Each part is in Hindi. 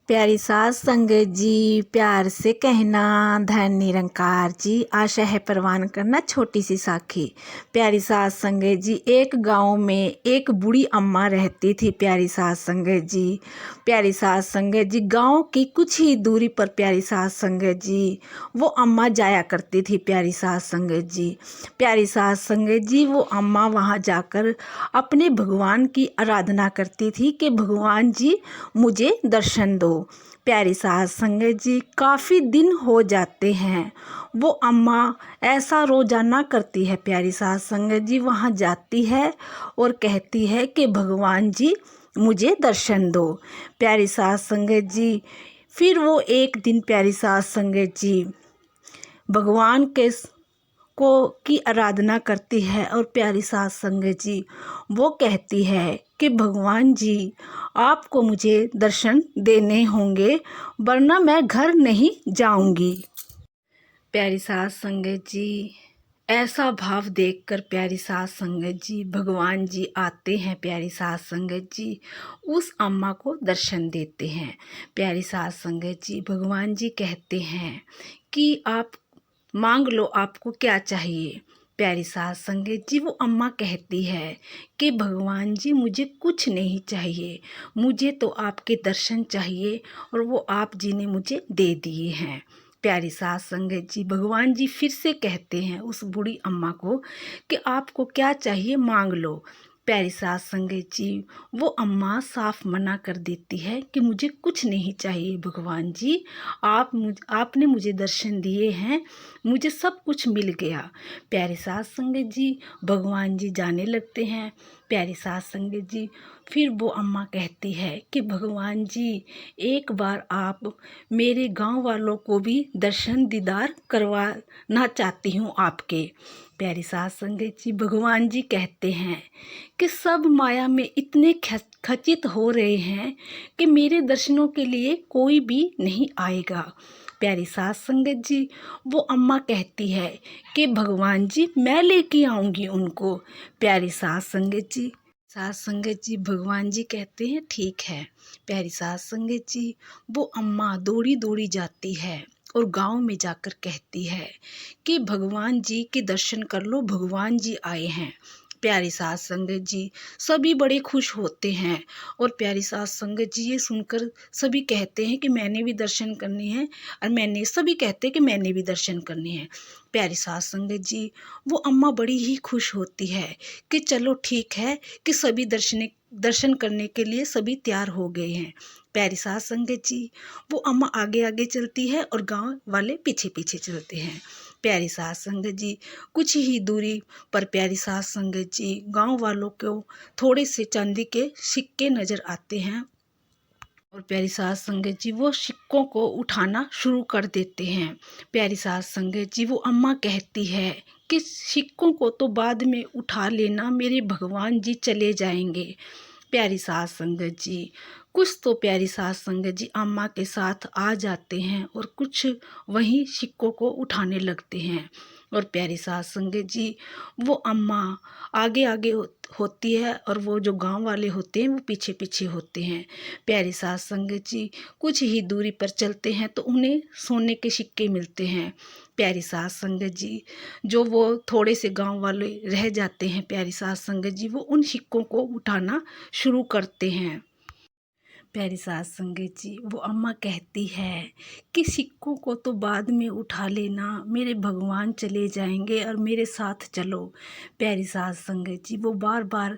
प्यारी सास संगत जी, प्यार से कहना धन निरंकार जी, आशा है परवान करना छोटी सी साखी। प्यारी सास संगत जी, एक गांव में एक बूढ़ी अम्मा रहती थी। प्यारी सास संगत जी, प्यारी सास संगत जी, गांव की कुछ ही दूरी पर प्यारी सास संगत जी वो अम्मा जाया करती थी। प्यारी सास संगत जी, प्यारी सास संगत जी, वो अम्मा वहां जाकर अपने भगवान की आराधना करती थी कि भगवान जी मुझे दर्शन दो। प्यारी सास संगत जी, काफ़ी दिन हो जाते हैं वो अम्मा ऐसा रोजाना करती है। प्यारी सास संगत जी वहाँ जाती है और कहती है कि भगवान जी मुझे दर्शन दो। प्यारी सास संगत जी, फिर वो एक दिन प्यारी सास संगत जी भगवान के को की आराधना करती है और प्यारी सास संगत जी वो कहती है कि भगवान जी आपको मुझे दर्शन देने होंगे, वरना मैं घर नहीं जाऊंगी। प्यारी सास संगत जी, ऐसा भाव देखकर प्यारी सास संगत जी भगवान जी आते हैं। प्यारी सास संगत जी उस अम्मा को दर्शन देते हैं। प्यारी सास संगत जी भगवान जी कहते हैं कि आप मांग लो, आपको क्या चाहिए। प्यारी सास संगत जी वो अम्मा कहती है कि भगवान जी मुझे कुछ नहीं चाहिए, मुझे तो आपके दर्शन चाहिए और वो आप जी ने मुझे दे दिए हैं। प्यारी सास संगत जी भगवान जी फिर से कहते हैं उस बूढ़ी अम्मा को कि आपको क्या चाहिए मांग लो। प्यारी सास संगत जी वो अम्मा साफ मना कर देती है कि मुझे कुछ नहीं चाहिए भगवान जी, आपने मुझे दर्शन दिए हैं, मुझे सब कुछ मिल गया। प्यारी सास संगत जी भगवान जी जाने लगते हैं। प्यारी सास संगत जी फिर वो अम्मा कहती है कि भगवान जी एक बार आप मेरे गांव वालों को भी दर्शन दीदार करवाना चाहती हूँ आपके। प्यारी सास संगत जी भगवान जी कहते हैं कि सब माया में इतने खचित हो रहे हैं कि मेरे दर्शनों के लिए कोई भी नहीं आएगा। प्यारी सास संगत जी वो अम्मा कहती है कि भगवान जी मैं लेके आऊँगी उनको। प्यारी सास संगत जी भगवान जी कहते हैं ठीक है। प्यारी सास संगत जी वो अम्मा दौड़ी दौड़ी जाती है और गांव में जाकर कहती है कि भगवान जी के दर्शन कर लो, भगवान जी आए हैं। प्यारी सास संगत जी सभी बड़े खुश होते हैं और प्यारी सास संगत जी ये सुनकर सभी कहते हैं कि मैंने भी दर्शन करने हैं, और सभी कहते हैं कि मैंने भी दर्शन करने हैं। प्यारी सास संगत जी वो अम्मा बड़ी ही खुश होती है कि चलो ठीक है कि सभी दर्शन करने के लिए सभी तैयार हो गए हैं। प्यारी सास संगत जी वो अम्मा आगे आगे चलती है और गांव वाले पीछे पीछे चलते हैं। प्यारी सास संगत जी कुछ ही दूरी पर प्यारी सास संगत जी गांव वालों को थोड़े से चांदी के सिक्के नजर आते हैं और प्यारी सास संगत जी वो सिक्कों को उठाना शुरू कर देते हैं। प्यारी सास संगत जी वो अम्मा कहती है कि सिक्कों को तो बाद में उठा लेना, मेरे भगवान जी चले जाएंगे। प्यारी सास संगत जी कुछ तो प्यारी सास संगत जी अम्मा के साथ आ जाते हैं और कुछ वहीं सिक्कों को उठाने लगते हैं और प्यारी सास संगत जी वो अम्मा आगे आगे होती है और वो जो गांव वाले होते हैं वो पीछे पीछे होते हैं। प्यारी सास संगत जी कुछ ही दूरी पर चलते हैं तो उन्हें सोने के सिक्के मिलते हैं। प्यारी सास संगत जी जो वो थोड़े से गांव वाले रह जाते हैं, प्यारी सास संगत जी वो उन सिक्कों को उठाना शुरू करते हैं। प्यारी सास संगत जी वो अम्मा कहती है कि सिक्कों को तो बाद में उठा लेना, मेरे भगवान चले जाएंगे और मेरे साथ चलो। प्यारी सास संगत जी वो बार बार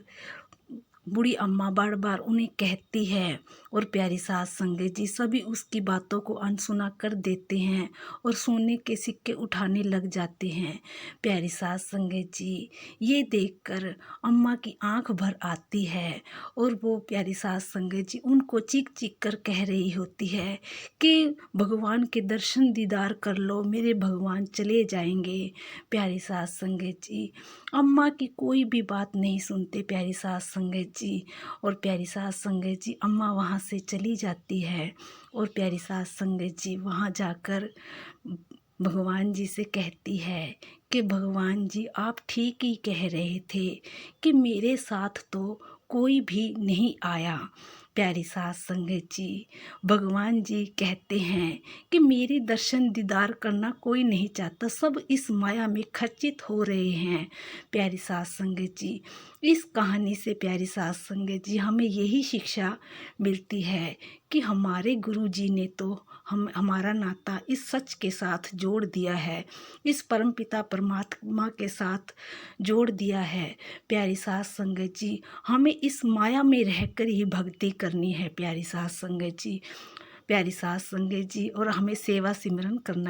बूढ़ी अम्मा बार बार उन्हें कहती है और प्यारी सास संगत जी सभी उसकी बातों को अनसुना कर देते हैं और सोने के सिक्के उठाने लग जाते हैं। प्यारी सास संगत जी ये देखकर अम्मा की आंख भर आती है और वो प्यारी सास संगत जी उनको चीख चीख कर कह रही होती है कि भगवान के दर्शन दीदार कर लो, मेरे भगवान चले जाएंगे। प्यारी सास संगत जी अम्मा की कोई भी बात नहीं सुनते प्यारी सास संगत जी और प्यारी सास संगत जी अम्मा वहाँ से चली जाती है और प्यारी सास संगत जी वहाँ जाकर भगवान जी से कहती है कि भगवान जी आप ठीक ही कह रहे थे कि मेरे साथ तो कोई भी नहीं आया। प्यारी सास संगत जी, भगवान जी कहते हैं कि मेरे दर्शन दीदार करना कोई नहीं चाहता, सब इस माया में खचित हो रहे हैं। प्यारी सास संगत जी, इस कहानी से प्यारी सास संगत जी हमें यही शिक्षा मिलती है कि हमारे गुरु जी ने तो हमारा नाता इस सच के साथ जोड़ दिया है, इस परमपिता परमात्मा के साथ जोड़ दिया है। प्यारी सास संगत जी, हमें इस माया में रहकर ही भक्ति करनी है। प्यारी सास संगत जी, प्यारी सास संगत जी, और हमें सेवा सिमरन करना